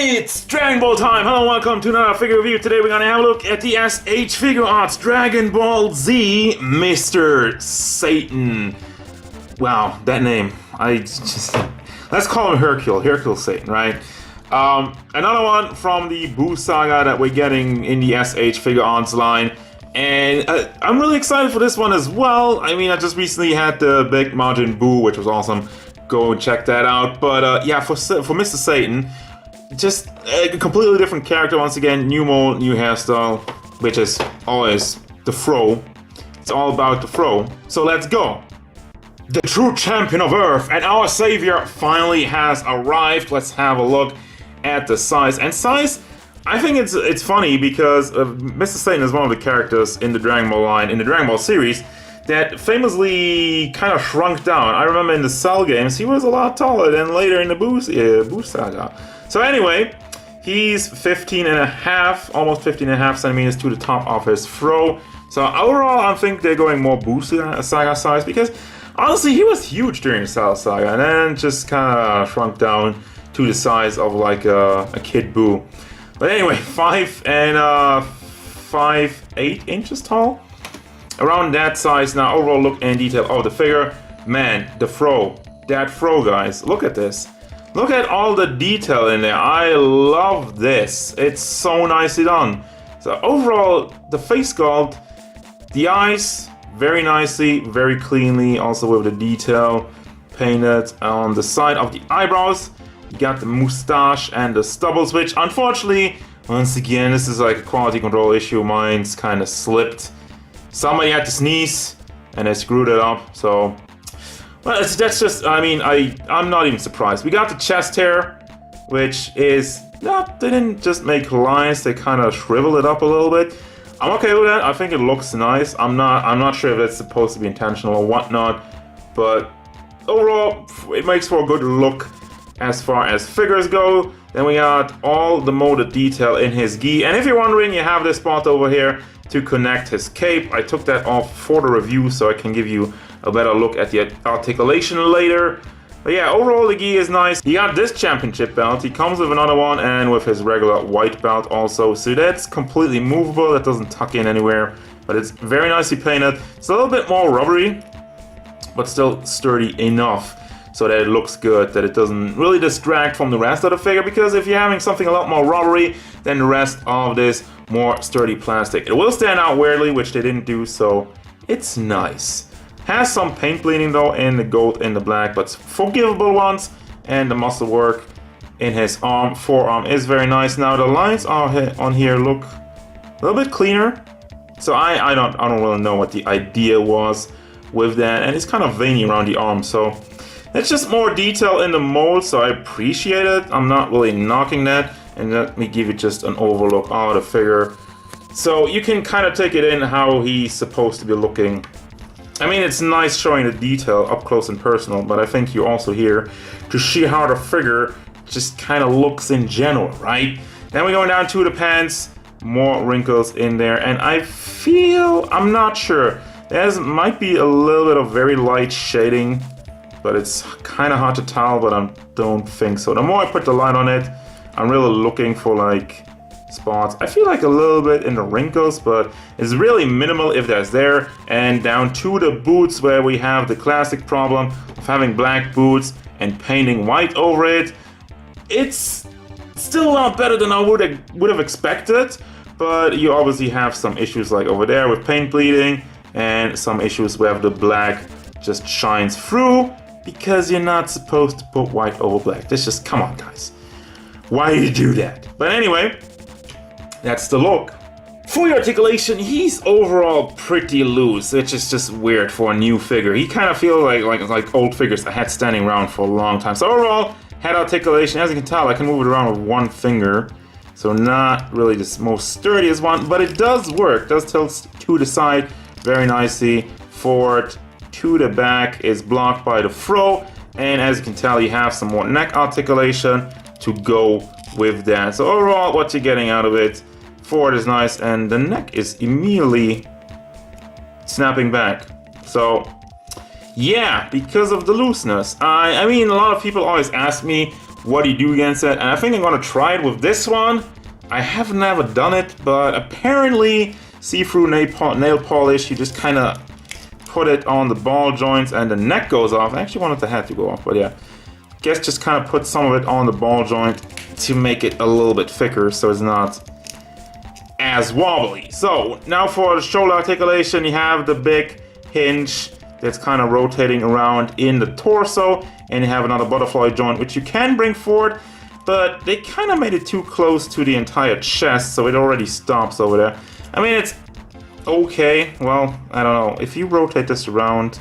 It's Dragon Ball time! Hello and welcome to another figure review. Today we're gonna have a look at the SH Figuarts Dragon Ball Z Mr. Satan. Wow, that name. Let's call him Hercule Satan, right? Another one from the Boo saga that we're getting in the SH Figuarts line. And I'm really excited for this one as well. I mean, I just recently had the Big Majin Buu, which was awesome. Go and check that out. But yeah, for Mr. Satan, just a completely different character once again. New mold, new hairstyle, which is always the fro. It's all about the fro. So let's go. The true champion of Earth and our savior finally has arrived. Let's have a look at the size. And size, I think it's funny because Mr. Satan is one of the characters in the Dragon Ball line, in the Dragon Ball series, that famously kind of shrunk down. I remember in the Cell games, he was a lot taller than later in the Buu saga. So anyway, he's 15 and a half, almost 15 and a half centimeters to the top of his fro. So overall, I think they're going more Buu saga size because honestly, he was huge during the Cell saga and then just kind of shrunk down to the size of like a kid Buu. But anyway, 5'8" inches tall. Around that size. Now, overall look and detail of the figure. Man, the fro. That fro, guys. Look at this. Look at all the detail in there. I love this. It's so nicely done. So overall, the face sculpt, the eyes, very nicely, very cleanly. Also with the detail painted on the side of the eyebrows. You got the mustache and the stubble switch. Unfortunately, once again, this is like a quality control issue. Mine's kind of slipped. Somebody had to sneeze, and they screwed it up, so... Well, that's just, I mean, I'm not even surprised. We got the chest hair, which is... they didn't just make lines, they kind of shriveled it up a little bit. I'm okay with that, I think it looks nice. I'm not sure if it's supposed to be intentional or whatnot, but overall, it makes for a good look as far as figures go. Then we got all the molded detail in his gi, and if you're wondering, you have this spot over here to connect his cape. I took that off for the review so I can give you a better look at the articulation later. But yeah, overall the gi is nice. He got this championship belt. He comes with another one and with his regular white belt also. So that's completely movable. That doesn't tuck in anywhere. But it's very nicely painted. It's a little bit more rubbery, but still sturdy enough so that it looks good, that it doesn't really distract from the rest of the figure, because if you're having something a lot more rubbery than the rest of this more sturdy plastic, it will stand out weirdly, which they didn't do, so it's nice. Has some paint bleeding though in the gold and the black, but forgivable ones, and the muscle work in his forearm is very nice. Now the lines on here look a little bit cleaner, so I don't really know what the idea was with that, and it's kind of veiny around the arm, so it's just more detail in the mold, so I appreciate it. I'm not really knocking that. And let me give you just an overlook of the figure. So you can kind of take it in how he's supposed to be looking. I mean, it's nice showing the detail up close and personal, but I think you're also here to see how the figure just kind of looks in general, right? Then we're going down to the pants. More wrinkles in there. And I feel, I'm not sure, there might be a little bit of very light shading, but it's kind of hard to tell, but I don't think so. The more I put the light on it, I'm really looking for like spots. I feel like a little bit in the wrinkles, but it's really minimal if there's there. And down to the boots, where we have the classic problem of having black boots and painting white over it. It's still a lot better than I would have expected, but you obviously have some issues like over there with paint bleeding, and some issues where the black just shines through, because you're not supposed to put white over black. This just, come on guys. Why do you do that? But anyway, that's the look. For the articulation, he's overall pretty loose, which is just weird for a new figure. He kind of feels like old figures I had standing around for a long time. So overall, head articulation, as you can tell, I can move it around with one finger. So not really the most sturdiest one, but it does work. Does tilt to the side very nicely. Forward to the back is blocked by the fro, and as you can tell, you have some more neck articulation to go with that. So overall, what you're getting out of it, forward is nice, and the neck is immediately snapping back. So yeah, because of the looseness. I mean, a lot of people always ask me, what do you do against it. And I think I'm gonna try it with this one. I have never done it, but apparently see-through nail polish, you just kind of put it on the ball joints and the neck goes off. I actually wanted the head to go off, but yeah. Guess just kind of put some of it on the ball joint to make it a little bit thicker so it's not as wobbly. So now for the shoulder articulation, you have the big hinge that's kind of rotating around in the torso, and you have another butterfly joint which you can bring forward, but they kind of made it too close to the entire chest, so it already stops over there. I mean, it's okay. Well, I don't know. If you rotate this around,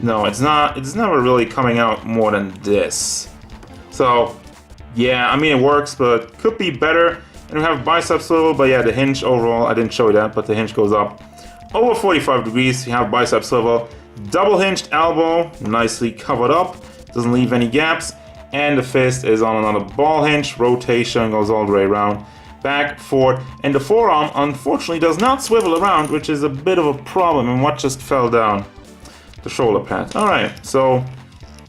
no, it's not. It's never really coming out more than this. So, yeah, I mean, it works, but could be better. And we have bicep swivel, but yeah, the hinge overall, I didn't show you that, but the hinge goes up over 45 degrees. You have bicep swivel, double hinged elbow, nicely covered up, doesn't leave any gaps, and the fist is on another ball hinge, rotation goes all the way around, back, forward, and the forearm unfortunately does not swivel around, which is a bit of a problem. And what just fell down? The shoulder pad. Alright, so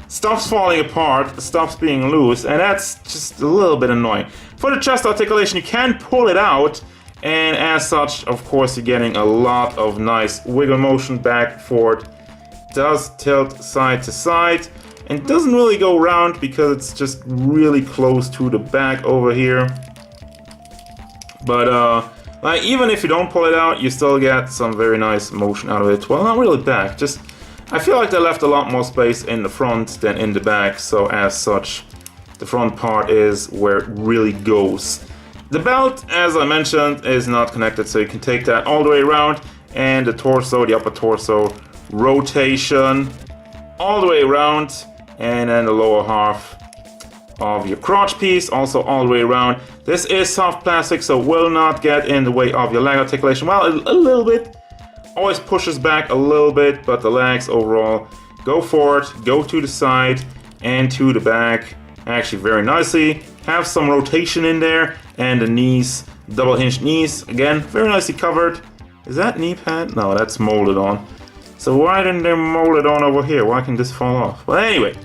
stops falling apart, stops being loose, and that's just a little bit annoying. For the chest articulation, you can pull it out, and as such, of course, you're getting a lot of nice wiggle motion back, forward. Does tilt side to side, and doesn't really go round because it's just really close to the back over here. But like, even if you don't pull it out, you still get some very nice motion out of it. Well, not really back, just I feel like they left a lot more space in the front than in the back, so as such, the front part is where it really goes. The belt, as I mentioned, is not connected, so you can take that all the way around, and the torso, the upper torso, rotation, all the way around, and then the lower half of your crotch piece, also all the way around. This is soft plastic, so will not get in the way of your leg articulation. Well, a little bit. Always pushes back a little bit, but the legs overall go forward, go to the side, and to the back. Actually very nicely. Have some rotation in there, and the knees, double hinged knees, again, very nicely covered. Is that knee pad? No, that's molded on. So why didn't they mold it on over here? Why can this fall off? Well, anyway,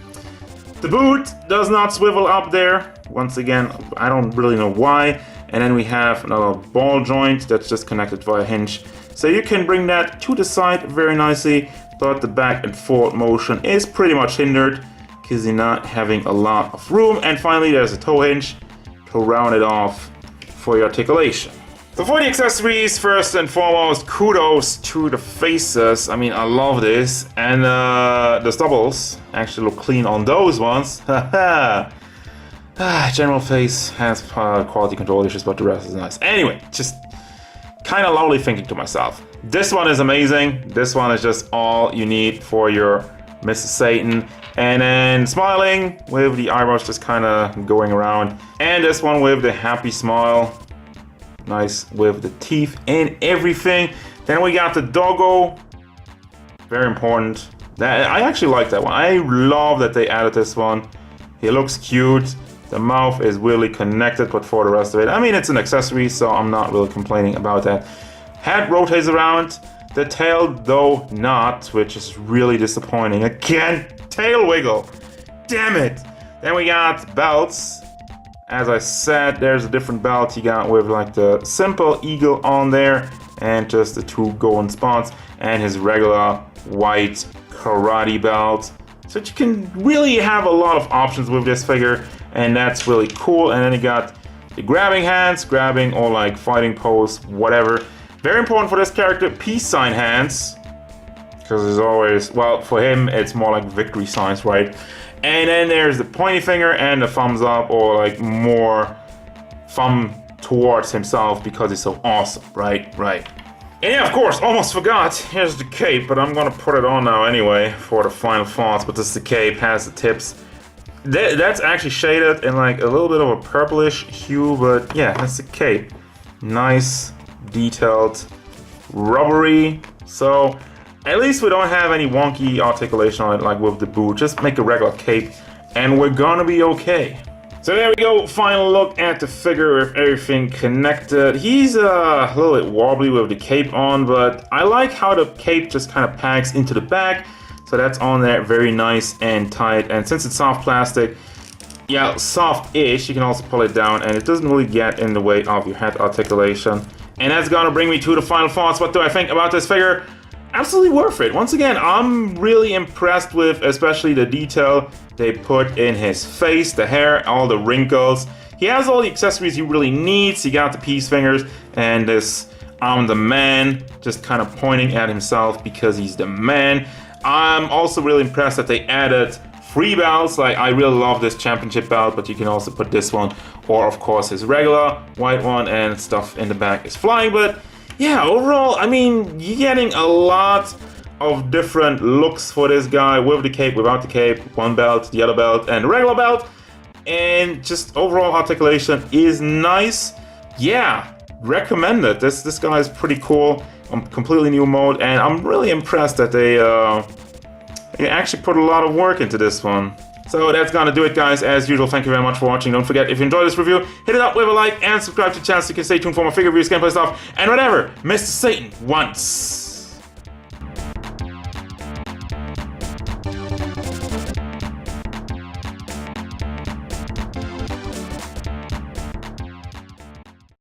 the boot does not swivel up there. Once again, I don't really know why. And then we have another ball joint that's just connected via hinge. So you can bring that to the side very nicely, but the back and forward motion is pretty much hindered because you're not having a lot of room. And finally, there's a toe hinge to round it off for your articulation. So for the accessories, first and foremost, kudos to the faces. I mean, I love this. And the stubbles actually look clean on those ones. General face has quality control issues, but the rest is nice. Anyway, just kind of loudly thinking to myself, this one is amazing. This one is just all you need for your Mrs. Satan. And then smiling with the eyebrows just kind of going around. And this one with the happy smile. Nice with the teeth and everything. Then we got the doggo. Very important. I actually like that one. I love that they added this one. He looks cute. The mouth is really connected, but for the rest of it, I mean, it's an accessory, so I'm not really complaining about that. Head rotates around. The tail, though not, which is really disappointing. Again, tail wiggle. Damn it. Then we got belts. As I said, there's a different belt you got with like the simple eagle on there and just the two golden spots and his regular white karate belt. So you can really have a lot of options with this figure, and that's really cool. And then you got the grabbing hands, grabbing or like fighting pose, whatever. Very important for this character, peace sign hands. Because there's always, well, for him, it's more like victory signs, right? And then there's the pointy finger and the thumbs up, or like more thumb towards himself because he's so awesome, right? Right. And yeah, of course, almost forgot. Here's the cape, but I'm gonna put it on now anyway for the final thoughts. But this is the cape, has the tips. That's actually shaded in like a little bit of a purplish hue, but yeah, that's the cape. Nice, detailed, rubbery. So at least we don't have any wonky articulation on it like with the boot. Just make a regular cape and we're gonna be okay. So there we go, final look at the figure with everything connected. He's a little bit wobbly with the cape on, but I like how the cape just kind of packs into the back. So that's on there, very nice and tight. And since it's soft plastic, yeah, soft-ish. You can also pull it down, and it doesn't really get in the way of your head articulation. And that's gonna bring me to the final thoughts. What do I think about this figure? Absolutely worth it. Once again, I'm really impressed with especially the detail they put in his face, the hair, all the wrinkles. He has all the accessories he really needs. He got the peace fingers and this I'm the man just kind of pointing at himself because he's the man. I'm also really impressed that they added free belts. Like, I really love this championship belt, but you can also put this one, or of course his regular white one, and stuff in the back is flying. But yeah, overall, I mean, you're getting a lot of different looks for this guy, with the cape, without the cape, one belt, the other belt, and the regular belt. And just overall articulation is nice. Yeah, recommend it. This guy is pretty cool. Completely new mode, and I'm really impressed that they actually put a lot of work into this one. So that's gonna do it, guys. As usual, thank you very much for watching. Don't forget, if you enjoyed this review, hit it up with a like and subscribe to the channel so you can stay tuned for more figure reviews, gameplay stuff, and whatever Mr. Satan wants.